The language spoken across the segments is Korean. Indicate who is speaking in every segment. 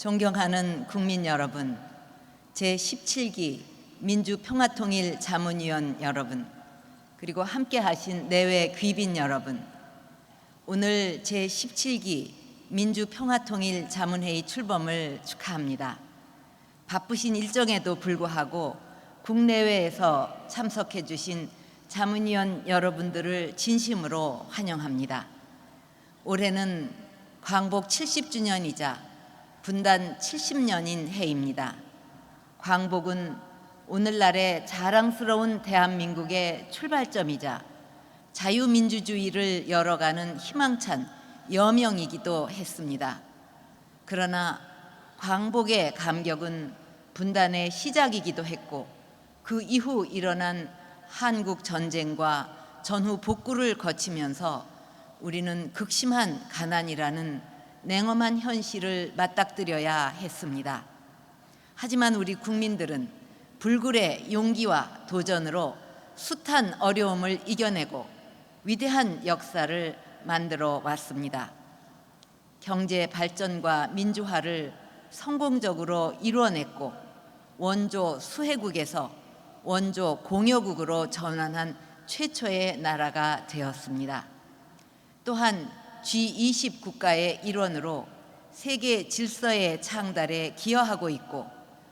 Speaker 1: 존경하는 국민 여러분, 제17기 민주평화통일 자문위원 여러분, 그리고 함께 하신 내외 귀빈 여러분, 오늘 제17기 민주평화통일 자문회의 출범을 축하합니다. 바쁘신 일정에도 불구하고 국내외에서 참석해 주신 자문위원 여러분들을 진심으로 환영합니다. 올해는 광복 70주년이자 분단 70년인 해입니다. 광복은 오늘날의 자랑스러운 대한민국의 출발점이자 자유민주주의를 열어가는 희망찬 여명이기도 했습니다. 그러나 광복의 감격은 분단의 시작이기도 했고 그 이후 일어난 한국 전쟁과 전후 복구를 거치면서 우리는 극심한 가난이라는 냉엄한 현실을 맞닥뜨려야 했습니다. 하지만 우리 국민들은 불굴의 용기와 도전으로 숱한 어려움을 이겨내고 위대한 역사를 만들어 왔습니다. 경제 발전과 민주화를 성공적으로 이루어냈고 원조 수혜국에서 원조 공여국으로 전환한 최초의 나라가 되었습니다. 또한 G20 국가의 일원으로 세계 질서의 창달에 기여하고 있고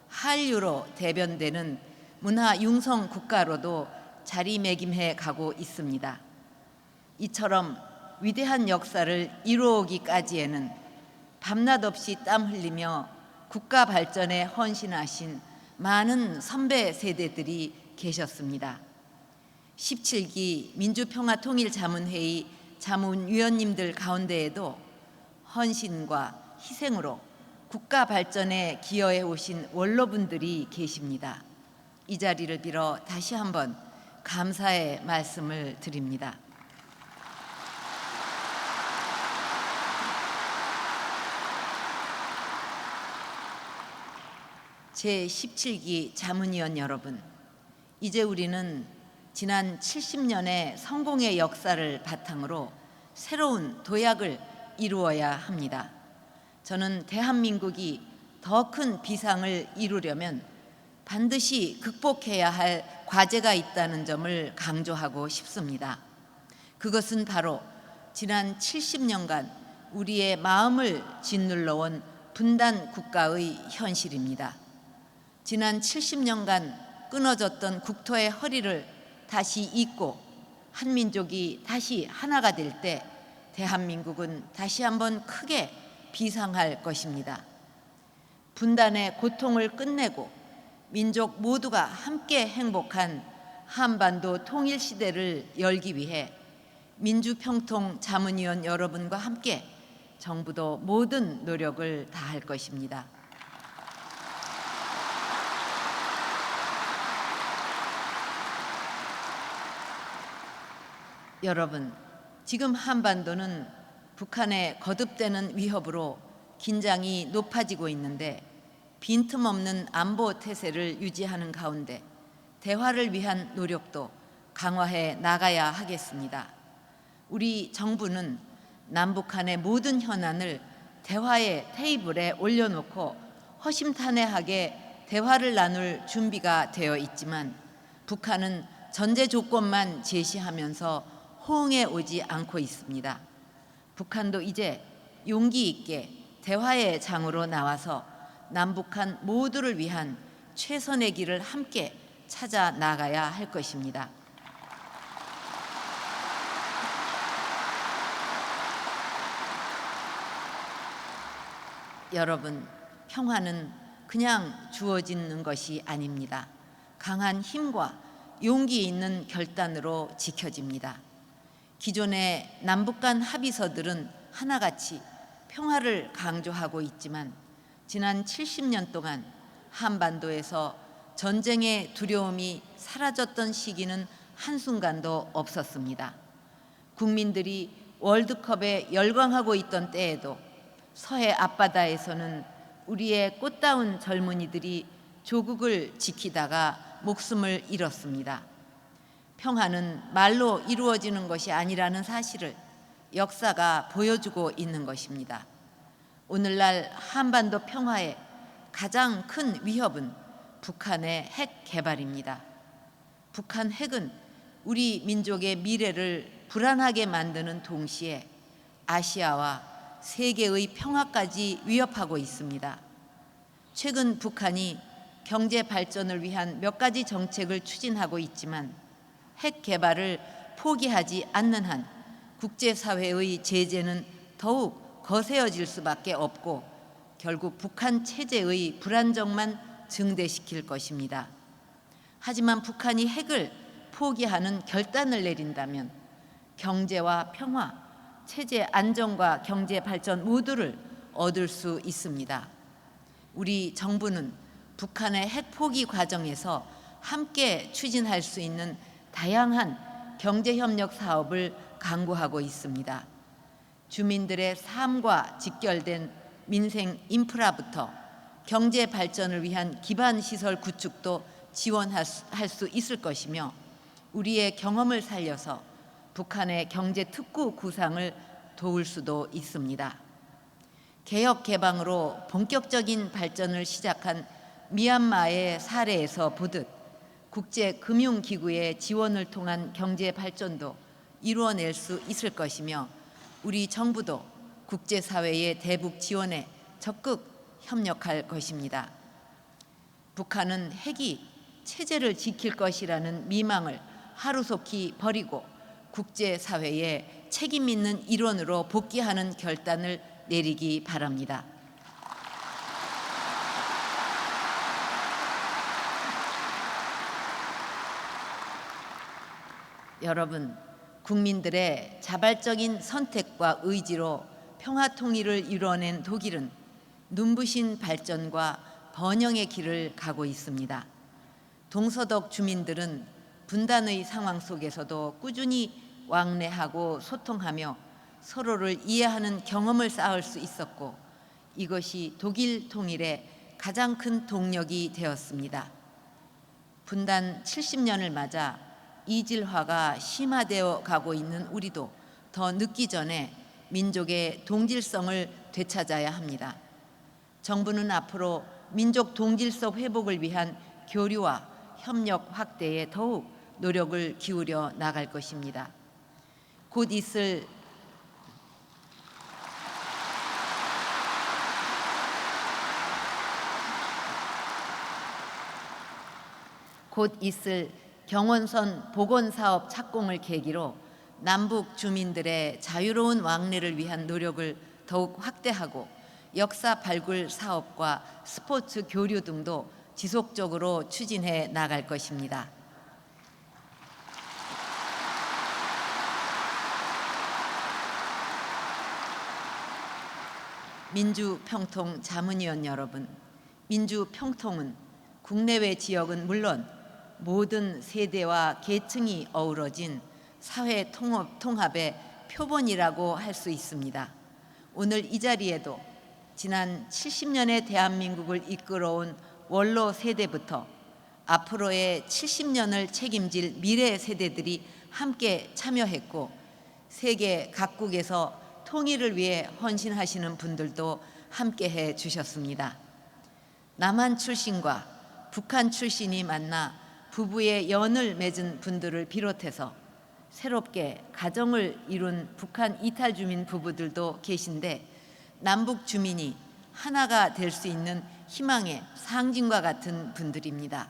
Speaker 1: 한류로 대변되는 문화 융성 국가로도 자리매김해 가고 있습니다. 이처럼 위대한 역사를 이루어오기까지에는 밤낮 없이 땀 흘리며 국가 발전에 헌신하신 많은 선배 세대들이 계셨습니다. 17기 민주평화통일자문회의 자문위원님들 가운데에도 헌신과 희생으로 국가 발전에 기여해 오신 원로분들이 계십니다. 이 자리를 빌어 다시 한번 감사의 말씀을 드립니다. 제17기 자문위원 여러분, 이제 우리는 지난 70년의 성공의 역사를 바탕으로 새로운 도약을 이루어야 합니다. 저는 대한민국이 더 큰 비상을 이루려면 반드시 극복해야 할 과제가 있다는 점을 강조하고 싶습니다. 그것은 바로 지난 70년간 우리의 마음을 짓눌러온 분단 국가의 현실입니다. 지난 70년간 끊어졌던 국토의 허리를 다시 잇고 한민족이 다시 하나가 될 때 대한민국은 다시 한번 크게 비상할 것입니다. 분단의 고통을 끝내고 민족 모두가 함께 행복한 한반도 통일 시대를 열기 위해 민주평통 자문위원 여러분과 함께 정부도 모든 노력을 다할 것입니다. 여러분, 지금 한반도는 북한의 거듭되는 위협으로 긴장이 높아지고 있는데 빈틈없는 안보 태세를 유지하는 가운데 대화를 위한 노력도 강화해 나가야 하겠습니다. 우리 정부는 남북한의 모든 현안을 대화의 테이블에 올려놓고 허심탄회하게 대화를 나눌 준비가 되어 있지만 북한은 전제 조건만 제시하면서 호응해 오지 않고 있습니다. 북한도 이제 용기 있게 대화의 장으로 나와서 남북한 모두를 위한 최선의 길을 함께 찾아 나가야 할 것입니다. 여러분, 평화는 그냥 주어지는 것이 아닙니다. 강한 힘과 용기 있는 결단으로 지켜집니다. 기존의 남북 간 합의서들은 하나같이 평화를 강조하고 있지만 지난 70년 동안 한반도에서 전쟁의 두려움이 사라졌던 시기는 한순간도 없었습니다. 국민들이 월드컵에 열광하고 있던 때에도 서해 앞바다에서는 우리의 꽃다운 젊은이들이 조국을 지키다가 목숨을 잃었습니다. 평화는 말로 이루어지는 것이 아니라는 사실을 역사가 보여주고 있는 것입니다. 오늘날 한반도 평화의 가장 큰 위협은 북한의 핵 개발입니다. 북한 핵은 우리 민족의 미래를 불안하게 만드는 동시에 아시아와 세계의 평화까지 위협하고 있습니다. 최근 북한이 경제 발전을 위한 몇 가지 정책을 추진하고 있지만 핵 개발을 포기하지 않는 한 국제사회의 제재는 더욱 거세어질 수밖에 없고 결국 북한 체제의 불안정만 증대시킬 것입니다. 하지만 북한이 핵을 포기하는 결단을 내린다면 경제와 평화, 체제 안정과 경제 발전 모두를 얻을 수 있습니다. 우리 정부는 북한의 핵 포기 과정에서 함께 추진할 수 있는 다양한 경제협력 사업을 강구하고 있습니다. 주민들의 삶과 직결된 민생 인프라부터 경제 발전을 위한 기반 시설 구축도 지원할 수 있을 것이며 우리의 경험을 살려서 북한의 경제 특구 구상을 도울 수도 있습니다. 개혁 개방으로 본격적인 발전을 시작한 미얀마의 사례에서 보듯 국제금융기구의 지원을 통한 경제 발전도 이루어낼 수 있을 것이며 우리 정부도 국제사회의 대북 지원에 적극 협력할 것입니다. 북한은 핵이 체제를 지킬 것이라는 미망을 하루속히 버리고 국제사회에 책임 있는 일원으로 복귀하는 결단을 내리기 바랍니다. 여러분, 국민들의 자발적인 선택과 의지로 평화 통일을 이뤄낸 독일은 눈부신 발전과 번영의 길을 가고 있습니다. 동서독 주민들은 분단의 상황 속에서도 꾸준히 왕래하고 소통하며 서로를 이해하는 경험을 쌓을 수 있었고 이것이 독일 통일의 가장 큰 동력이 되었습니다. 분단 70년을 맞아 이질화가 심화되어 가고 있는 우리도 더 늦기 전에 민족의 동질성을 되찾아야 합니다. 정부는 앞으로 민족 동질성 회복을 위한 교류와 협력 확대에 더욱 노력을 기울여 나갈 것입니다. 곧 있을 경원선 복원사업 착공을 계기로 남북 주민들의 자유로운 왕래를 위한 노력을 더욱 확대하고 역사 발굴 사업과 스포츠 교류 등도 지속적으로 추진해 나갈 것입니다. 민주평통 자문위원 여러분, 민주평통은 국내외 지역은 물론 모든 세대와 계층이 어우러진 사회 통합의 표본이라고 할 수 있습니다. 오늘 이 자리에도 지난 70년의 대한민국을 이끌어온 원로 세대부터 앞으로의 70년을 책임질 미래 세대들이 함께 참여했고 세계 각국에서 통일을 위해 헌신하시는 분들도 함께해 주셨습니다. 남한 출신과 북한 출신이 만나 부부의 연을 맺은 분들을 비롯해서 새롭게 가정을 이룬 북한 이탈 주민 부부들도 계신데 남북 주민이 하나가 될 수 있는 희망의 상징과 같은 분들입니다.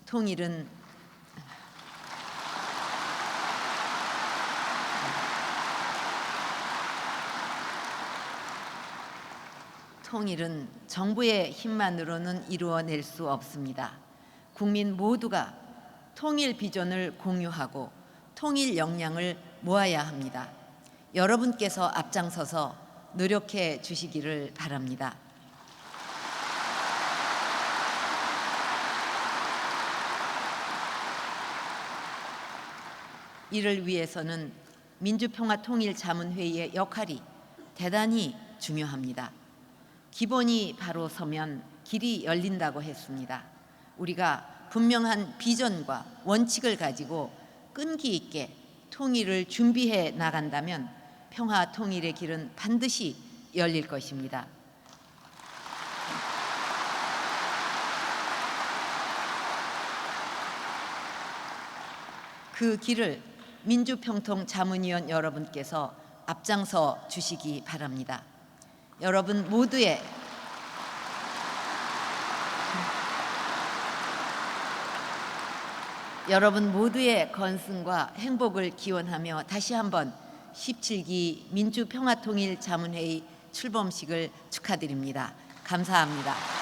Speaker 1: 통일은 정부의 힘만으로는 이루어낼 수 없습니다. 국민 모두가 통일 비전을 공유하고 통일 역량을 모아야 합니다. 여러분께서 앞장서서 노력해 주시기를 바랍니다. 이를 위해서는 민주평화통일자문회의의 역할이 대단히 중요합니다. 기본이 바로 서면 길이 열린다고 했습니다. 우리가 분명한 비전과 원칙을 가지고 끈기 있게 통일을 준비해 나간다면 평화 통일의 길은 반드시 열릴 것입니다. 그 길을 민주평통자문위원 여러분께서 앞장서 주시기 바랍니다. 여러분 모두의 건승과 행복을 기원하며 다시 한번 17기 민주평화통일자문회의 출범식을 축하드립니다. 감사합니다.